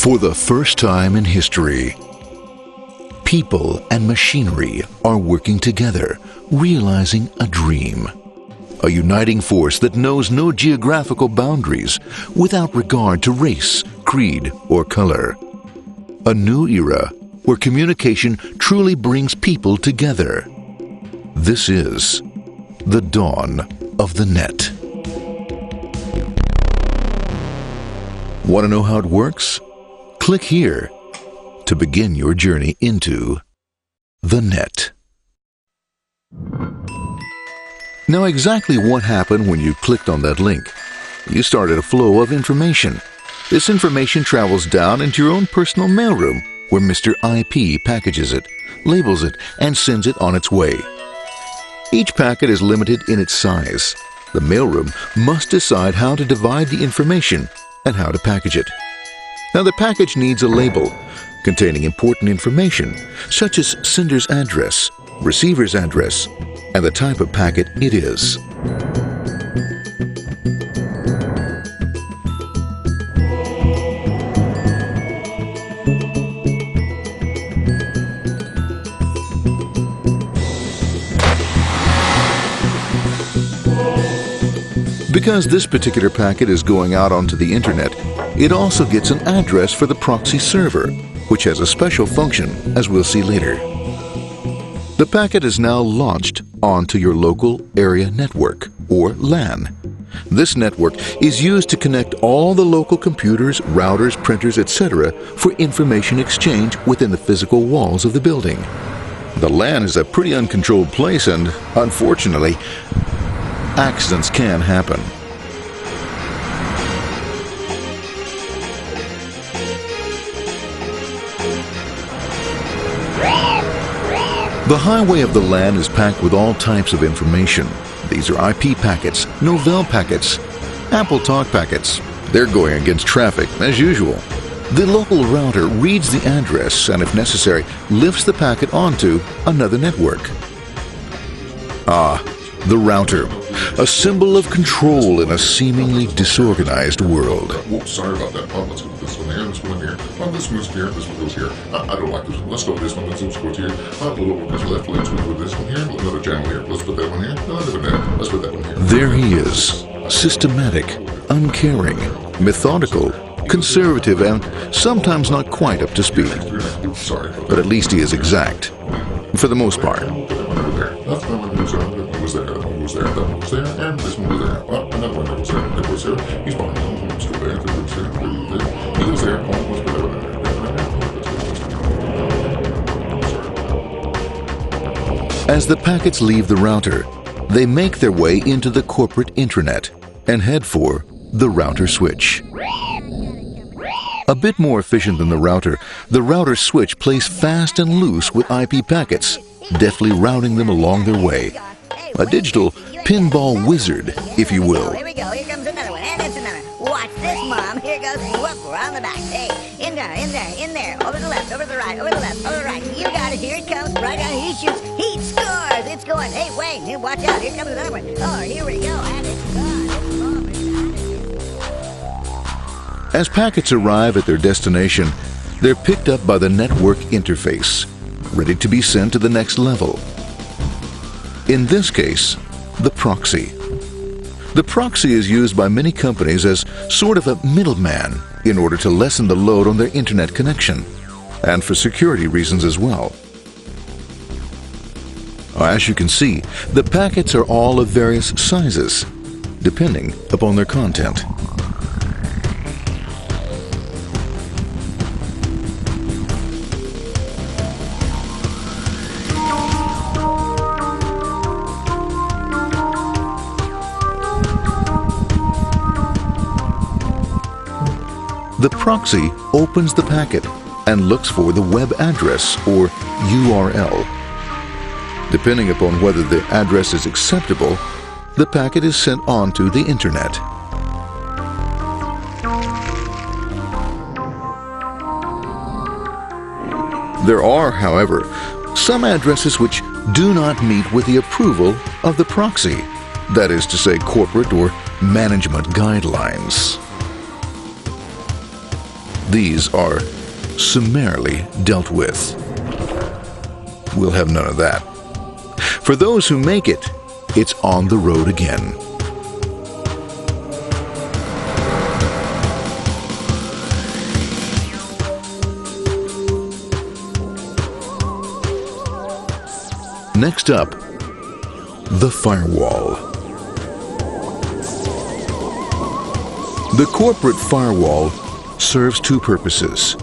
For the first time in history, people and machinery are working together, realizing a dream. A uniting force that knows no geographical boundaries without regard to race, creed, or color. A new era where communication truly brings people together. This is the dawn of the net. Want to know how it works? Click here to begin your journey into the net. Now, exactly what happened when you clicked on that link? You started a flow of information. This information travels down into your own personal mailroom, where Mr. IP packages it, labels it, and sends it on its way. Each packet is limited in its size. The mailroom must decide how to divide the information and how to package it. Now, the package needs a label containing important information, such as sender's address, receiver's address, and the type of packet it is. Because this particular packet is going out onto the internet, it also gets an address for the proxy server, which has a special function, as we'll see later. The packet is now launched onto your local area network, or LAN. This network is used to connect all the local computers, routers, printers, etc. for information exchange within the physical walls of the building. The LAN is a pretty uncontrolled place, and unfortunately, accidents can happen. The highway of the LAN is packed with all types of information. These are IP packets, Novell packets, Apple Talk packets. They're going against traffic, as usual. The local router reads the address and, if necessary, lifts the packet onto another network. The router, a symbol of control in a seemingly disorganized world. Whoops, sorry about that. Let's go with this one here, this one here. This one goes here, this one goes here. I don't like this one. Let's go with this one. Let's go here. A little more left. Let's go with this one here. Another channel here. Let's put that one here. Another one there. Let's put that one here. There he is, systematic, uncaring, methodical, conservative, and sometimes not quite up to speed. Sorry. But at least he is exact, for the most part. That's the one who's on. That one was there. That one was there. That one was there. And this one was there. Another one that was there. That was there. He's fine. He's still there. That was there. He was there. Let's put that one there. As the packets leave the router, they make their way into the corporate intranet and head for the router switch. A bit more efficient than the router switch plays fast and loose with IP packets, deftly routing them along their way. A digital pinball wizard, if you will. Here we go. Here comes another one. And it's another. Watch this, Mom. Here goes. Whoop, we're on the back. Hey, in there, in there, in there. Over the left, over the right, over the left, over the right. You got it. Here it comes. Right on. He shoots. He scores. It's going. Hey, wait. Hey, watch out. Here comes another one. Oh, here we go. And it's gone. As packets arrive at their destination, they're picked up by the network interface, ready to be sent to the next level. In this case, the proxy. The proxy is used by many companies as sort of a middleman in order to lessen the load on their internet connection, and for security reasons as well. As you can see, the packets are all of various sizes, depending upon their content. The proxy opens the packet and looks for the web address, or URL. Depending upon whether the address is acceptable, the packet is sent on to the internet. There are, however, some addresses which do not meet with the approval of the proxy, that is to say, corporate or management guidelines. these are summarily dealt with. We'll have none of that. For those who make it, it's on the road again. Next up, the firewall. The corporate firewall serves two purposes.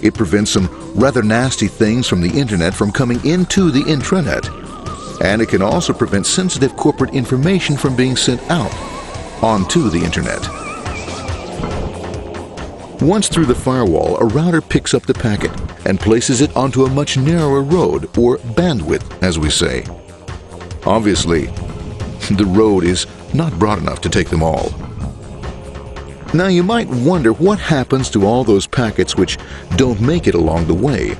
It prevents some rather nasty things from the internet from coming into the intranet, and it can also prevent sensitive corporate information from being sent out onto the internet. Once through the firewall, a router picks up the packet and places it onto a much narrower road, or bandwidth, as we say. Obviously, the road is not broad enough to take them all. Now you might wonder what happens to all those packets which don't make it along the way.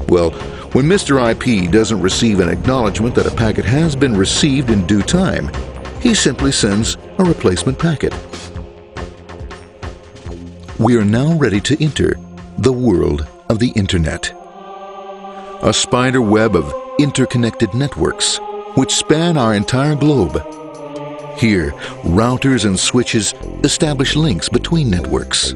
Well, when Mr. IP doesn't receive an acknowledgement that a packet has been received in due time, he simply sends a replacement packet. We are now ready to enter the world of the Internet. A spider web of interconnected networks which span our entire globe. Here, routers and switches establish links between networks.